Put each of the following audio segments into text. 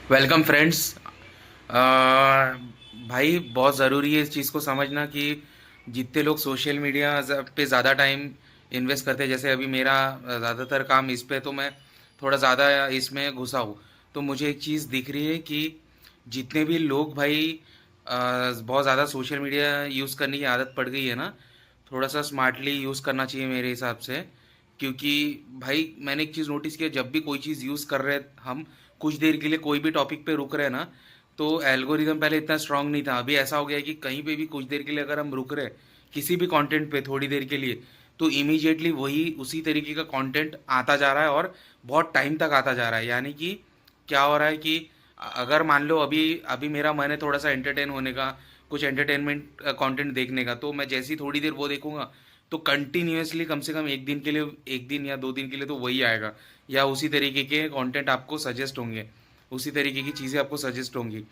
Welcome friends. भाई बहुत ज़रूरी है इस चीज़ को समझना कि जितने लोग सोशल मीडिया पे ज़्यादा टाइम इन्वेस्ट करते हैं, जैसे अभी मेरा ज़्यादातर काम इस पे, तो मैं थोड़ा ज़्यादा इसमें घुसा हूँ। तो मुझे एक चीज़ दिख रही है कि जितने भी लोग भाई बहुत ज़्यादा सोशल मीडिया यूज़ करने की आदत पड़ गई है ना, थोड़ा सा स्मार्टली यूज़ करना चाहिए मेरे हिसाब से। क्योंकि भाई मैंने एक चीज़ नोटिस किया, जब भी कोई चीज़ यूज़ कर रहे हैं हम, कुछ देर के लिए कोई भी टॉपिक पे रुक रहे हैं ना, तो एल्गोरिदम पहले इतना स्ट्रांग नहीं था, अभी ऐसा हो गया है कि कहीं पे भी कुछ देर के लिए अगर हम रुक रहे हैं किसी भी कंटेंट पे थोड़ी देर के लिए, तो इमीडिएटली वही उसी तरीके का कंटेंट आता जा रहा है और बहुत टाइम तक आता जा रहा है। यानी कि क्या हो रहा है कि अगर मान लो अभी अभी मेरा मन है थोड़ा सा एंटरटेन होने का, कुछ एंटरटेनमेंट कंटेंट देखने का, तो मैं जैसी थोड़ी देर वो देखूंगा तो कंटिन्यूअसली कम से कम एक दिन के लिए, एक दिन या दो दिन के लिए तो वही आएगा, या उसी तरीके के कंटेंट आपको सजेस्ट होंगे, उसी तरीके की चीज़ें आपको सजेस्ट होंगी।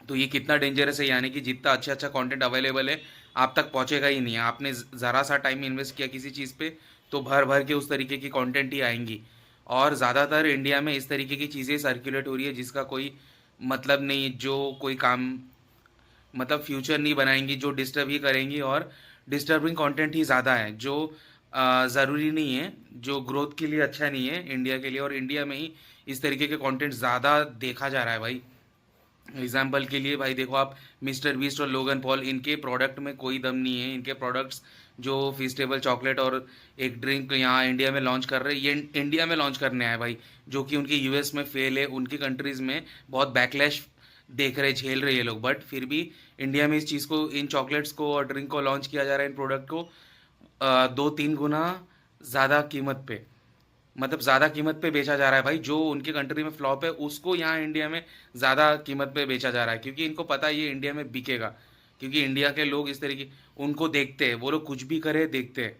तो ये कितना डेंजरस है, यानी कि जितना अच्छा अच्छा कंटेंट अवेलेबल है आप तक पहुंचेगा ही नहीं। आपने ज़रा सा टाइम इन्वेस्ट किया किसी चीज़ पे, तो भर भर के उस तरीके की कंटेंट ही आएंगी। और ज़्यादातर इंडिया में इस तरीके की चीज़ें सर्कुलेट हो रही है जिसका कोई मतलब नहीं, जो कोई काम मतलब फ्यूचर नहीं बनाएंगी, जो डिस्टर्ब ही करेंगी, और डिस्टर्बिंग कंटेंट ही ज़्यादा है जो ज़रूरी नहीं है, जो ग्रोथ के लिए अच्छा नहीं है इंडिया के लिए। और इंडिया में ही इस तरीके के कंटेंट ज़्यादा देखा जा रहा है भाई। एग्जाम्पल के लिए भाई देखो आप, मिस्टर बीस्ट और लोगन पॉल, इनके प्रोडक्ट में कोई दम नहीं है। इनके प्रोडक्ट्स जो फीस्टेबल चॉकलेट और एक ड्रिंक यहाँ इंडिया में लॉन्च कर रहे हैं, ये इंडिया में लॉन्च करने आए भाई, जो कि उनके यूएस में फेल है, उनकी कंट्रीज़ में बहुत बैकलैश देख रहे, झेल रहे ये लोग, बट फिर भी इंडिया में इस चीज़ को, इन चॉकलेट्स को और ड्रिंक को लॉन्च किया जा रहा है, इन प्रोडक्ट को दो तीन गुना ज़्यादा कीमत पे, मतलब ज़्यादा कीमत पे बेचा जा रहा है भाई। जो उनके कंट्री में फ्लॉप है उसको यहाँ इंडिया में ज़्यादा कीमत पे बेचा जा रहा है, क्योंकि इनको पता है ये इंडिया में बिकेगा। क्योंकि इंडिया के लोग इस तरीके उनको देखते हैं, वो लोग कुछ भी करे देखते हैं।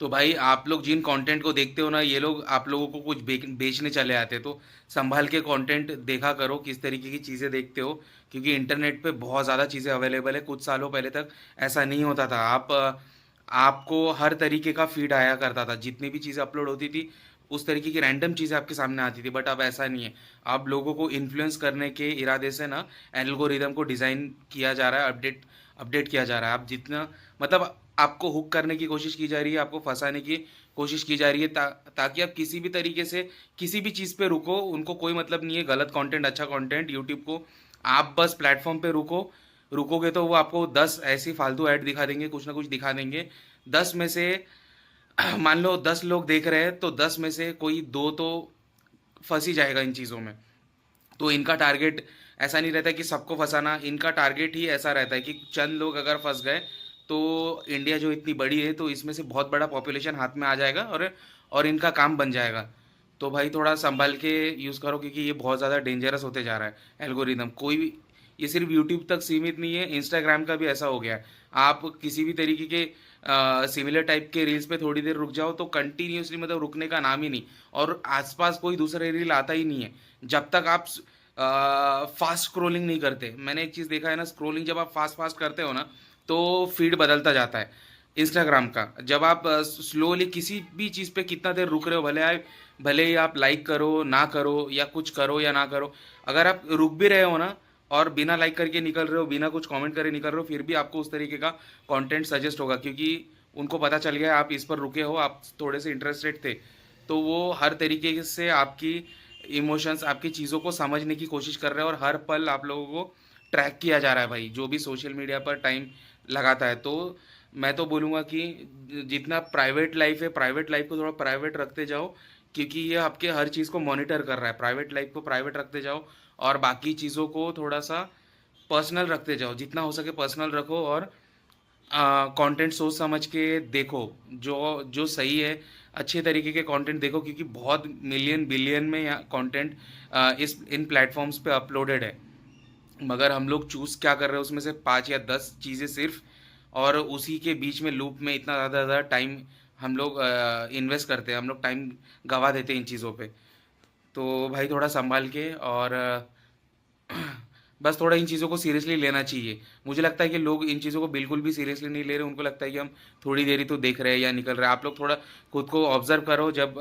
तो भाई आप लोग जिन कंटेंट को देखते हो ना, ये लोग आप लोगों को कुछ बेचने चले आते हैं, तो संभाल के कंटेंट देखा करो, किस तरीके की चीज़ें देखते हो। क्योंकि इंटरनेट पे बहुत ज़्यादा चीज़ें अवेलेबल है, कुछ सालों पहले तक ऐसा नहीं होता था। आपको हर तरीके का फीड आया करता था, जितनी भी चीज़ें अपलोड होती थी उस तरीके की रैंडम चीज़ें आपके सामने आती थी, बट अब ऐसा नहीं है। अब लोगों को इन्फ्लुएंस करने के इरादे से ना एल्गोरिदम को डिज़ाइन किया जा रहा है, अपडेट अपडेट किया जा रहा है। आप जितना मतलब आपको हुक करने की कोशिश की जा रही है, आपको फंसाने की कोशिश की जा रही है, ताकि आप किसी भी तरीके से किसी भी चीज़ पे रुको। उनको कोई मतलब नहीं है गलत कंटेंट अच्छा कंटेंट, यूट्यूब को आप बस प्लेटफॉर्म पे रुकोगे तो वो आपको 10 ऐसी फालतू ऐड दिखा देंगे, कुछ ना कुछ दिखा देंगे। 10 में से मान लो 10 लोग देख रहे हैं, तो 10 में से कोई दो तो फंस ही जाएगा इन चीज़ों में। तो इनका टारगेट ऐसा नहीं रहता कि सबको फंसाना, इनका टारगेट ही ऐसा रहता है कि चंद लोग अगर फंस गए तो इंडिया जो इतनी बड़ी है, तो इसमें से बहुत बड़ा पॉपुलेशन हाथ में आ जाएगा और इनका काम बन जाएगा। तो भाई थोड़ा संभल के यूज़ करो, क्योंकि ये बहुत ज़्यादा डेंजरस होते जा रहा है एल्गोरिदम। कोई भी, ये सिर्फ यूट्यूब तक सीमित नहीं है, इंस्टाग्राम का भी ऐसा हो गया है। आप किसी भी तरीके के सिमिलर टाइप के रील्स पे थोड़ी देर रुक जाओ तो कंटिन्यूसली, मतलब रुकने का नाम ही नहीं, और आसपास कोई दूसरा रील आता ही नहीं है जब तक आप फास्ट स्क्रोलिंग नहीं करते। मैंने एक चीज़ देखा है ना, स्क्रोलिंग जब आप फास्ट फास्ट करते हो ना, तो फीड बदलता जाता है इंस्टाग्राम का। जब आप स्लोली किसी भी चीज़ पे कितना देर रुक रहे हो, भले ही आप लाइक करो ना करो, या कुछ करो या ना करो, अगर आप रुक भी रहे हो ना और बिना लाइक करके निकल रहे हो, बिना कुछ कमेंट करे निकल रहे हो, फिर भी आपको उस तरीके का कंटेंट सजेस्ट होगा, क्योंकि उनको पता चल गया आप इस पर रुके हो, आप थोड़े से इंटरेस्टेड थे। तो वो हर तरीके से आपकी इमोशंस, आपकी चीज़ों को समझने की कोशिश कर रहे हैं, और हर पल आप लोगों को ट्रैक किया जा रहा है भाई, जो भी सोशल मीडिया पर टाइम लगाता है। तो मैं तो बोलूँगा कि जितना प्राइवेट लाइफ है, प्राइवेट लाइफ को थोड़ा प्राइवेट रखते जाओ, क्योंकि ये आपके हर चीज़ को मॉनिटर कर रहा है। प्राइवेट लाइफ को प्राइवेट रखते जाओ, और बाकी चीज़ों को थोड़ा सा पर्सनल रखते जाओ, जितना हो सके पर्सनल रखो, और कंटेंट सोच समझ के देखो, जो जो सही है, अच्छे तरीके के कंटेंट देखो, क्योंकि बहुत मिलियन बिलियन में यहाँ कंटेंट इस इन प्लेटफॉर्म्स पे अपलोडेड है। मगर हम लोग चूज़ क्या कर रहे हैं, उसमें से 5 या 10 चीज़ें सिर्फ, और उसी के बीच में लूप में इतना ज़्यादा ज़्यादा टाइम हम लोग इन्वेस्ट करते हैं, हम लोग टाइम गवा देते हैं इन चीज़ों पे। तो भाई थोड़ा संभाल के, और बस थोड़ा इन चीज़ों को सीरियसली लेना चाहिए। मुझे लगता है कि लोग इन चीज़ों को बिल्कुल भी सीरियसली नहीं ले रहे, उनको लगता है कि हम थोड़ी देर ही तो देख रहे हैं या निकल रहे हैं। आप लोग थोड़ा खुद को ऑब्ज़र्व करो, जब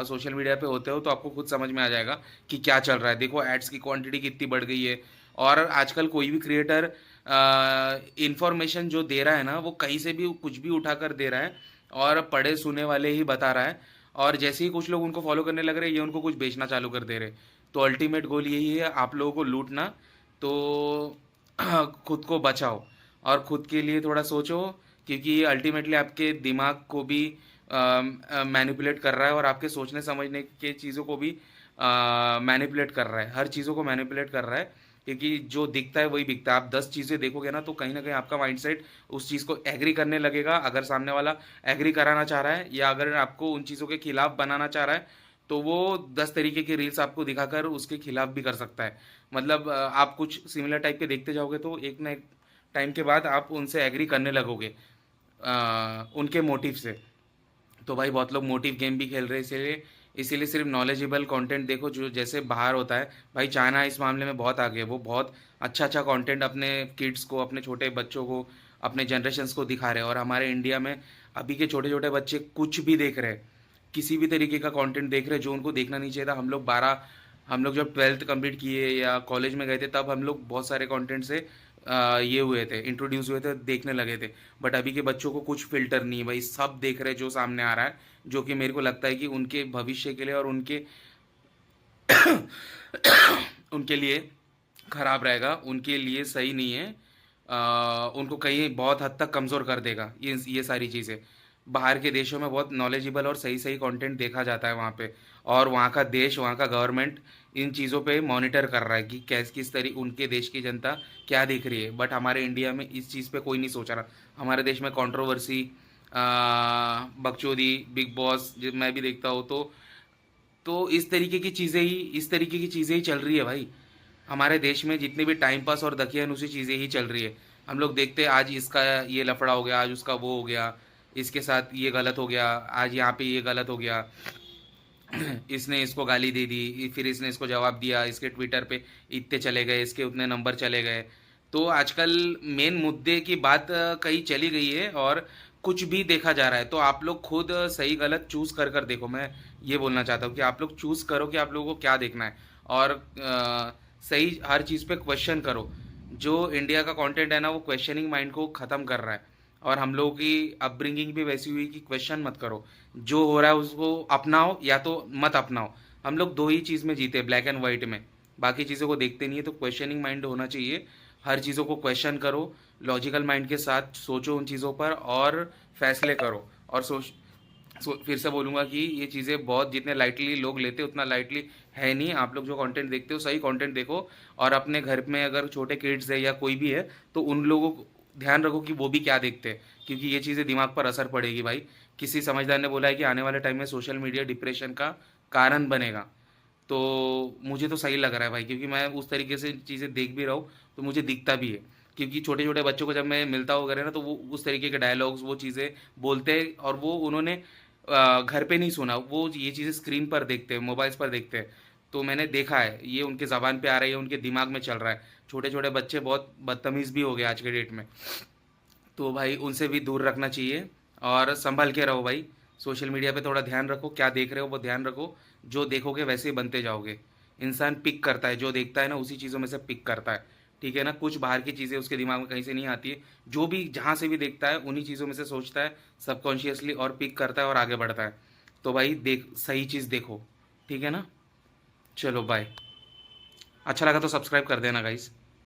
सोशल मीडिया पे होते हो तो आपको खुद समझ में आ जाएगा कि क्या चल रहा है। देखो एड्स की क्वांटिटी कितनी बढ़ गई है, और आजकल कोई भी क्रिएटर इन्फॉर्मेशन जो दे रहा है ना, वो कहीं से भी कुछ भी उठाकर दे रहा है और पढ़े सुने वाले ही बता रहा है, और जैसे ही कुछ लोग उनको फॉलो करने लग रहे हैं, ये उनको कुछ बेचना चालू कर दे रहे। तो अल्टीमेट गोल यही है, आप लोगों को लूटना। तो खुद को बचाओ और खुद के लिए थोड़ा सोचो, क्योंकि ये अल्टीमेटली आपके दिमाग को भी मैनिपुलेट कर रहा है, और आपके सोचने समझने के चीज़ों को भी मैनिपुलेट कर रहा है, हर चीज़ों को मैनिपुलेट कर रहा है। क्योंकि जो दिखता है वही बिकता है। आप 10 चीज़ें देखोगे ना, तो कहीं ना कहीं आपका माइंडसेट उस चीज़ को एग्री करने लगेगा। अगर सामने वाला एग्री कराना चाह रहा है या अगर आपको उन चीज़ों के खिलाफ बनाना चाह रहा है, तो वो 10 तरीके की रील्स आपको दिखाकर उसके खिलाफ भी कर सकता है। मतलब आप कुछ सिमिलर टाइप के देखते जाओगे तो एक ना एक टाइम के बाद आप उनसे एग्री करने लगोगे, उनके मोटिव से। तो भाई बहुत लोग मोटिव गेम भी खेल रहे हैं, इसीलिए इसीलिए सिर्फ नॉलेजेबल कंटेंट देखो जो जैसे बाहर होता है। भाई चाइना इस मामले में बहुत आगे है, वो बहुत अच्छा अच्छा कंटेंट अपने किड्स को, अपने छोटे बच्चों को, अपने जनरेशन्स को दिखा रहे हैं। और हमारे इंडिया में अभी के छोटे छोटे बच्चे कुछ भी देख रहे हैं, किसी भी तरीके का कंटेंट देख रहे हैं जो उनको देखना नहीं चाहिए था। हम लोग जब 12th कंप्लीट किए या कॉलेज में गए थे, तब हम लोग बहुत सारे कंटेंट से ये हुए थे, इंट्रोड्यूस हुए थे, देखने लगे थे। बट अभी के बच्चों को कुछ फ़िल्टर नहीं है भाई, सब देख रहे हैं जो सामने आ रहा है, जो कि मेरे को लगता है कि उनके भविष्य के लिए और उनके उनके लिए खराब रहेगा, उनके लिए सही नहीं है। उनको कहीं बहुत हद तक कमज़ोर कर देगा ये सारी चीज़ें। बाहर के देशों में बहुत नॉलेजेबल और सही सही कंटेंट देखा जाता है वहाँ पे, और वहाँ का देश, वहाँ का गवर्नमेंट इन चीज़ों पे मॉनिटर कर रहा है कि कैस किस तरीके उनके देश की जनता क्या देख रही है। बट हमारे इंडिया में इस चीज़ पे कोई नहीं सोच रहा। हमारे देश में कंट्रोवर्सी, बकचोदी, बिग बॉस जब मैं भी देखता हूँ, तो इस तरीके की चीज़ें ही चल रही है भाई। हमारे देश में जितने भी टाइम पास और दकियान उसी चीज़ें ही चल रही है। हम लोग देखते हैं आज इसका ये लफड़ा हो गया, आज उसका वो हो गया, इसके साथ ये गलत हो गया, आज यहाँ पे ये गलत हो गया, इसने इसको गाली दे दी, फिर इसने इसको जवाब दिया, इसके ट्विटर पे इतने चले गए, इसके उतने नंबर चले गए। तो आजकल मेन मुद्दे की बात कहीं चली गई है और कुछ भी देखा जा रहा है। तो आप लोग खुद सही गलत चूज़ कर कर देखो। मैं ये बोलना चाहता हूँ कि आप लोग चूज़ करो कि आप लोगों को क्या देखना है, और सही हर चीज़ पे क्वेश्चन करो। जो इंडिया का कंटेंट है ना, वो क्वेश्चनिंग माइंड को ख़त्म कर रहा है, और हम लोगों की अपब्रिंगिंग भी वैसी हुई कि क्वेश्चन मत करो, जो हो रहा है उसको अपनाओ या तो मत अपनाओ। हम लोग दो ही चीज़ में जीते, ब्लैक एंड वाइट में, बाकी चीज़ों को देखते नहीं है। तो क्वेश्चनिंग माइंड होना चाहिए, हर चीज़ों को क्वेश्चन करो, लॉजिकल माइंड के साथ सोचो उन चीज़ों पर और फैसले करो। और फिर से बोलूँगा कि ये चीज़ें बहुत जितने लाइटली लोग लेते उतना लाइटली है नहीं। आप लोग जो कंटेंट देखते हो सही कंटेंट देखो, और अपने घर में अगर छोटे किड्स है या कोई भी है, तो उन लोगों को ध्यान रखो कि वो भी क्या देखते हैं, क्योंकि ये चीज़ें दिमाग पर असर पड़ेगी भाई। किसी समझदार ने बोला है कि आने वाले टाइम में सोशल मीडिया डिप्रेशन का कारण बनेगा। तो मुझे तो सही लग रहा है भाई, क्योंकि मैं उस तरीके से चीज़ें देख भी रहा हूँ, तो मुझे दिखता भी है। क्योंकि छोटे छोटे बच्चों को जब मैं मिलता हूँ वगैरह ना, तो वो उस तरीके के डायलॉग्स, वो चीज़ें बोलते हैं, और वो उन्होंने घर पे नहीं सुना, वो ये चीज़ें स्क्रीन पर देखते हैं, मोबाइल्स पर देखते हैं। तो मैंने देखा है ये उनके ज़बान पे आ रही है, उनके दिमाग में चल रहा है। छोटे छोटे बच्चे बहुत बदतमीज़ भी हो गए आज के डेट में। तो भाई उनसे भी दूर रखना चाहिए, और संभल के रहो भाई। सोशल मीडिया पे थोड़ा ध्यान रखो, क्या देख रहे हो वो ध्यान रखो। जो देखोगे वैसे ही बनते जाओगे। इंसान पिक करता है, जो देखता है ना उसी चीज़ों में से पिक करता है। ठीक है ना, कुछ बाहर की चीज़ें उसके दिमाग में कहीं से नहीं आती है। जो भी जहाँ से भी देखता है उन्हीं चीज़ों में से सोचता है सबकॉन्शियसली, और पिक करता है और आगे बढ़ता है। तो भाई देख, सही चीज़ देखो। ठीक है ना, चलो बाय। अच्छा लगा तो सब्सक्राइब कर देना गाइस।